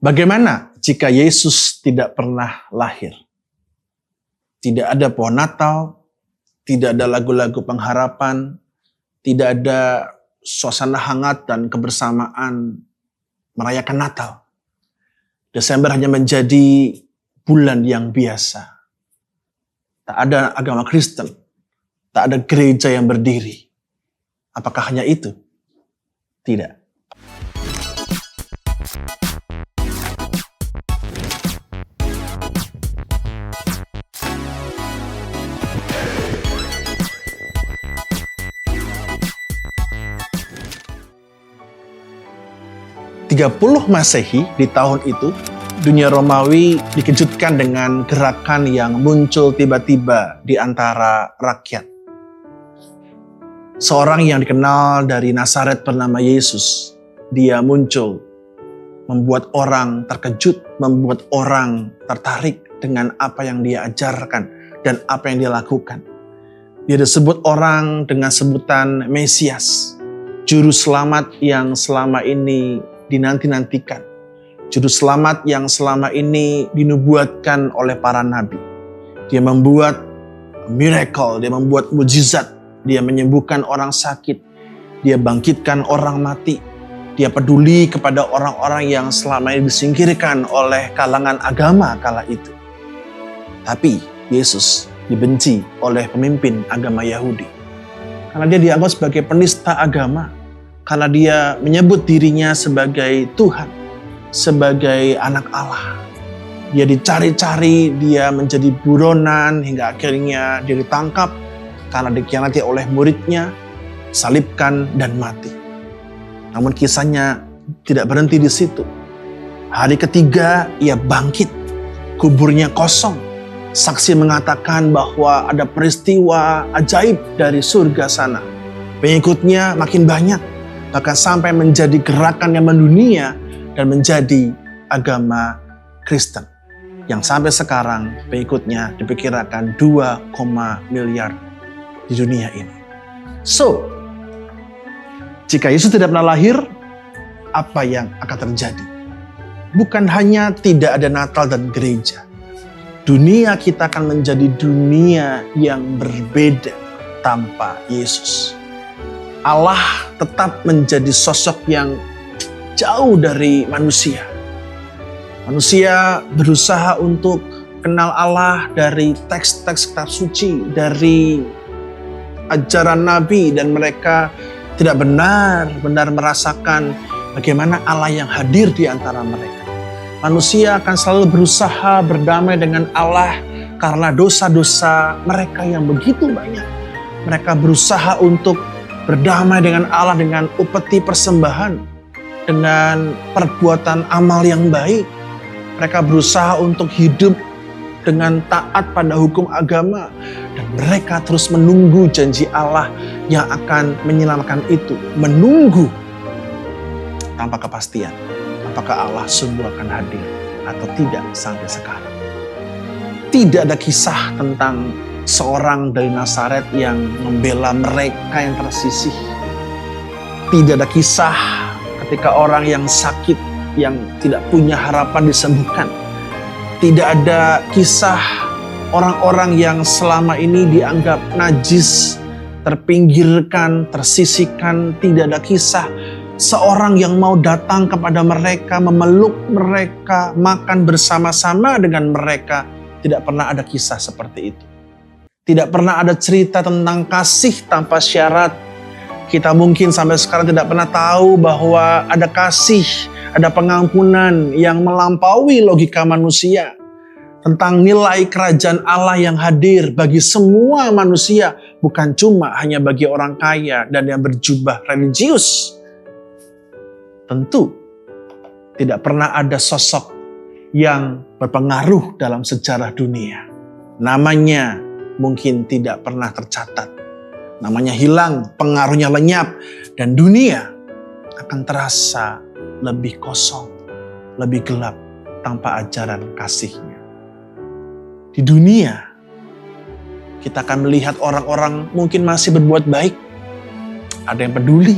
Bagaimana jika Yesus tidak pernah lahir? Tidak ada pohon Natal, tidak ada lagu-lagu pengharapan, tidak ada suasana hangat dan kebersamaan merayakan Natal. Desember hanya menjadi bulan yang biasa. Tak ada agama Kristen, tak ada gereja yang berdiri. Apakah hanya itu? Tidak. Masehi di tahun itu, dunia Romawi dikejutkan dengan gerakan yang muncul tiba-tiba di antara rakyat. Seorang yang dikenal dari Nazaret bernama Yesus, dia muncul, membuat orang terkejut, membuat orang tertarik dengan apa yang dia ajarkan dan apa yang dia lakukan. Dia disebut orang dengan sebutan Mesias, juru selamat yang selama ini dinanti-nantikan. Juru selamat yang selama ini dinubuatkan oleh para nabi. Dia membuat miracle, dia membuat mujizat, dia menyembuhkan orang sakit, dia bangkitkan orang mati, dia peduli kepada orang-orang yang selama ini disingkirkan oleh kalangan agama kala itu. Tapi Yesus dibenci oleh pemimpin agama Yahudi karena dia dianggap sebagai penista agama, karena dia menyebut dirinya sebagai Tuhan, sebagai anak Allah. Dia dicari-cari, dia menjadi buronan, hingga akhirnya dia ditangkap karena dikhianati oleh muridnya, salibkan dan mati. Namun kisahnya tidak berhenti di situ. Hari ketiga ia bangkit, kuburnya kosong. Saksi mengatakan bahwa ada peristiwa ajaib dari surga sana. Pengikutnya makin banyak, bahkan sampai menjadi gerakan yang mendunia dan menjadi agama Kristen. Yang sampai sekarang pengikutnya diperkirakan 2, miliar di dunia ini. So, jika Yesus tidak pernah lahir, apa yang akan terjadi? Bukan hanya tidak ada Natal dan gereja. Dunia kita akan menjadi dunia yang berbeda tanpa Yesus. Allah tetap menjadi sosok yang jauh dari manusia. Manusia berusaha untuk kenal Allah dari teks-teks kitab suci, dari ajaran Nabi, dan mereka tidak benar-benar merasakan bagaimana Allah yang hadir di antara mereka. Manusia akan selalu berusaha berdamai dengan Allah karena dosa-dosa mereka yang begitu banyak. Mereka berusaha untuk berdamai dengan Allah dengan upeti persembahan, dengan perbuatan amal yang baik. Mereka berusaha untuk hidup dengan taat pada hukum agama. Dan mereka terus menunggu janji Allah yang akan menyelamatkan itu. Menunggu tanpa kepastian. Apakah Allah sungguh akan hadir atau tidak sampai sekarang. Tidak ada kisah tentang seorang dari Nazaret yang membela mereka yang tersisih. Tidak ada kisah ketika orang yang sakit, yang tidak punya harapan disembuhkan. Tidak ada kisah orang-orang yang selama ini dianggap najis, terpinggirkan, tersisihkan. Tidak ada kisah seorang yang mau datang kepada mereka, memeluk mereka, makan bersama-sama dengan mereka. Tidak pernah ada kisah seperti itu. Tidak pernah ada cerita tentang kasih tanpa syarat. Kita mungkin sampai sekarang tidak pernah tahu bahwa ada kasih, ada pengampunan yang melampaui logika manusia. Tentang nilai kerajaan Allah yang hadir bagi semua manusia, bukan cuma hanya bagi orang kaya dan yang berjubah religius. Tentu tidak pernah ada sosok yang berpengaruh dalam sejarah dunia. Namanya mungkin tidak pernah tercatat. Namanya hilang, pengaruhnya lenyap, dan dunia akan terasa lebih kosong, lebih gelap tanpa ajaran kasihnya. Di dunia, kita akan melihat orang-orang mungkin masih berbuat baik. Ada yang peduli,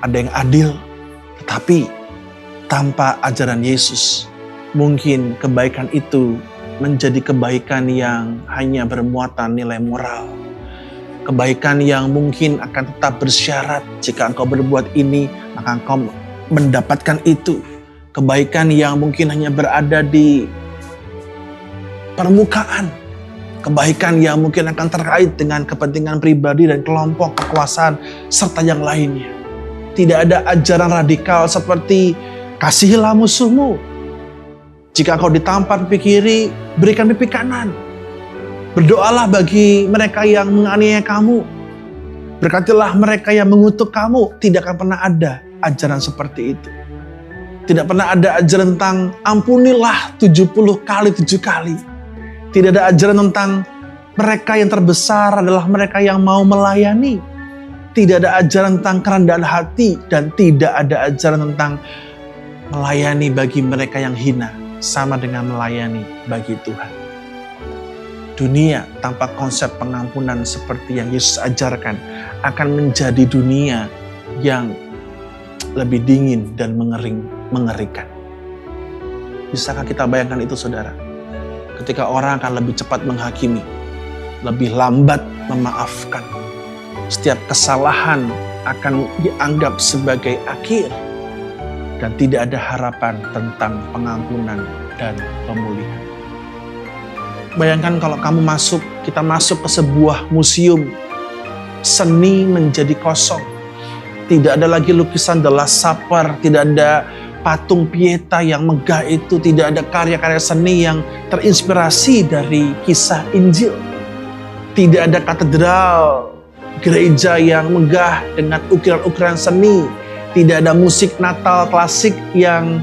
ada yang adil, tetapi Tanpa ajaran Yesus, mungkin kebaikan itu menjadi kebaikan yang hanya bermuatan nilai moral. Kebaikan yang mungkin akan tetap bersyarat, jika engkau berbuat ini, maka engkau mendapatkan itu. Kebaikan yang mungkin hanya berada di permukaan. Kebaikan yang mungkin akan terkait dengan kepentingan pribadi dan kelompok, kekuasaan, serta yang lainnya. Tidak ada ajaran radikal seperti kasihilah musuhmu. Jika engkau ditampar pipi kiri, berikan pipi kanan. Berdoalah bagi mereka yang menganiaya kamu. Berkatilah mereka yang mengutuk kamu. Tidak akan pernah ada ajaran seperti itu. Tidak pernah ada ajaran tentang ampunilah 70 kali 7 kali. Tidak ada ajaran tentang mereka yang terbesar adalah mereka yang mau melayani. Tidak ada ajaran tentang kerendahan hati. Dan tidak ada ajaran tentang melayani bagi mereka yang hina. Sama dengan melayani bagi Tuhan. Dunia tanpa konsep pengampunan seperti yang Yesus ajarkan akan menjadi dunia yang lebih dingin dan mengerikan. Bisakah kita bayangkan itu, saudara? Ketika orang akan lebih cepat menghakimi, lebih lambat memaafkan. Setiap kesalahan akan dianggap sebagai akhir. Dan tidak ada harapan tentang pengampunan dan pemulihan. Bayangkan kalau kita masuk ke sebuah museum, seni menjadi kosong. Tidak ada lagi lukisan The Last Supper, tidak ada patung Pieta yang megah itu, tidak ada karya-karya seni yang terinspirasi dari kisah Injil. Tidak ada katedral, gereja yang megah dengan ukiran-ukiran seni. Tidak ada musik Natal klasik yang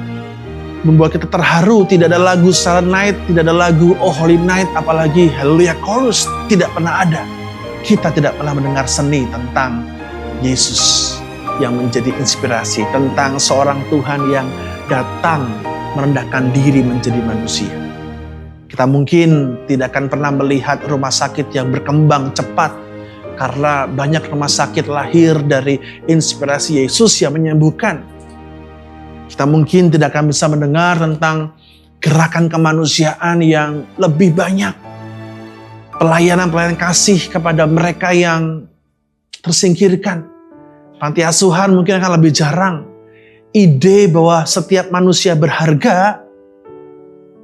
membuat kita terharu. Tidak ada lagu Silent Night, tidak ada lagu Oh Holy Night, apalagi Hallelujah Chorus. Tidak pernah ada. Kita tidak pernah mendengar seni tentang Yesus yang menjadi inspirasi, tentang seorang Tuhan yang datang merendahkan diri menjadi manusia. Kita mungkin tidak akan pernah melihat rumah sakit yang berkembang cepat, karena banyak rumah sakit lahir dari inspirasi Yesus yang menyembuhkan. Kita mungkin tidak akan bisa mendengar tentang gerakan kemanusiaan yang lebih banyak. Pelayanan kasih kepada mereka yang tersingkirkan. Panti asuhan mungkin akan lebih jarang. Ide bahwa setiap manusia berharga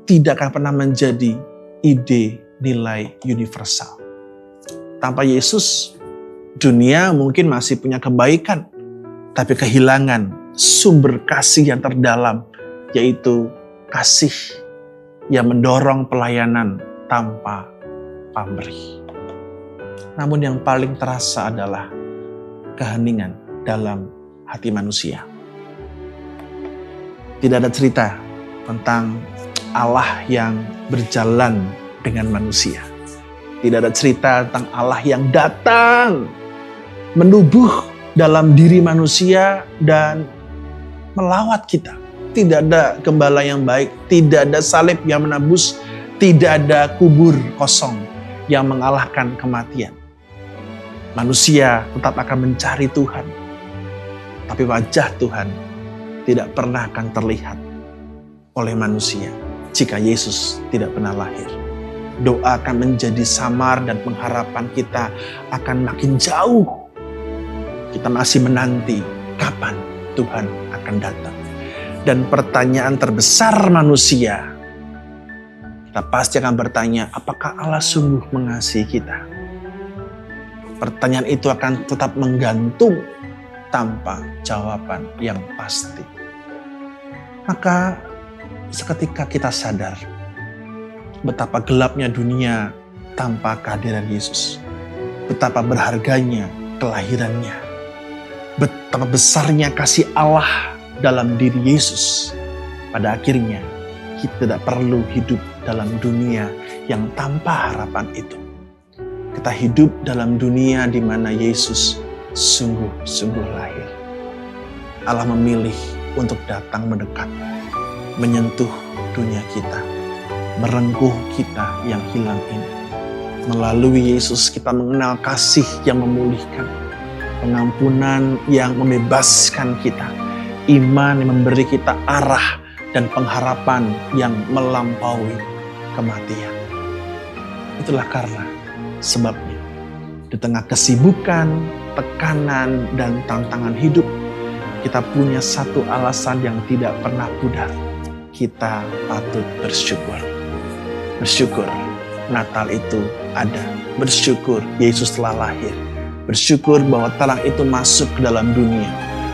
tidak akan pernah menjadi ide nilai universal. Tanpa Yesus, dunia mungkin masih punya kebaikan, tapi kehilangan sumber kasih yang terdalam, yaitu kasih yang mendorong pelayanan tanpa pamrih. Namun yang paling terasa adalah keheningan dalam hati manusia. Tidak ada cerita tentang Allah yang berjalan dengan manusia. Tidak ada cerita tentang Allah yang datang, menubuh dalam diri manusia dan melawat kita. Tidak ada gembala yang baik, tidak ada salib yang menebus, tidak ada kubur kosong yang mengalahkan kematian. Manusia tetap akan mencari Tuhan, tapi wajah Tuhan tidak pernah akan terlihat oleh manusia jika Yesus tidak pernah lahir. Doa akan menjadi samar dan pengharapan kita akan makin jauh. Kita masih menanti kapan Tuhan akan datang. Dan pertanyaan terbesar manusia, kita pasti akan bertanya, apakah Allah sungguh mengasihi kita? Pertanyaan itu akan tetap menggantung tanpa jawaban yang pasti. Maka seketika kita sadar betapa gelapnya dunia tanpa kehadiran Yesus. Betapa berharganya kelahirannya. Betapa besarnya kasih Allah dalam diri Yesus. Pada akhirnya kita tidak perlu hidup dalam dunia yang tanpa harapan itu. Kita hidup dalam dunia di mana Yesus sungguh-sungguh lahir. Allah memilih untuk datang mendekat, menyentuh dunia kita, merengkuh kita yang hilang ini. Melalui Yesus kita mengenal kasih yang memulihkan, pengampunan yang membebaskan kita, Iman yang memberi kita arah dan pengharapan yang melampaui kematian. Itulah karena sebabnya di tengah kesibukan, tekanan, dan tantangan hidup, kita punya satu alasan yang tidak pernah pudar. Kita patut bersyukur. Bersyukur Natal itu ada. Bersyukur Yesus telah lahir. Bersyukur bahwa terang itu masuk ke dalam dunia.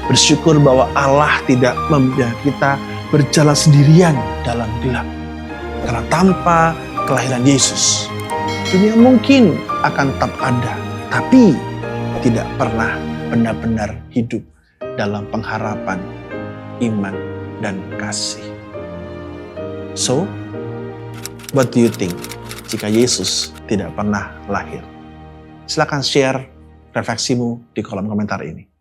Bersyukur bahwa Allah tidak membiarkan kita berjalan sendirian dalam gelap. Karena tanpa kelahiran Yesus, dunia mungkin akan tetap ada, tapi tidak pernah benar-benar hidup dalam pengharapan, iman, dan kasih. So, what do you think jika Yesus tidak pernah lahir? Silakan share refleksimu di kolom komentar ini.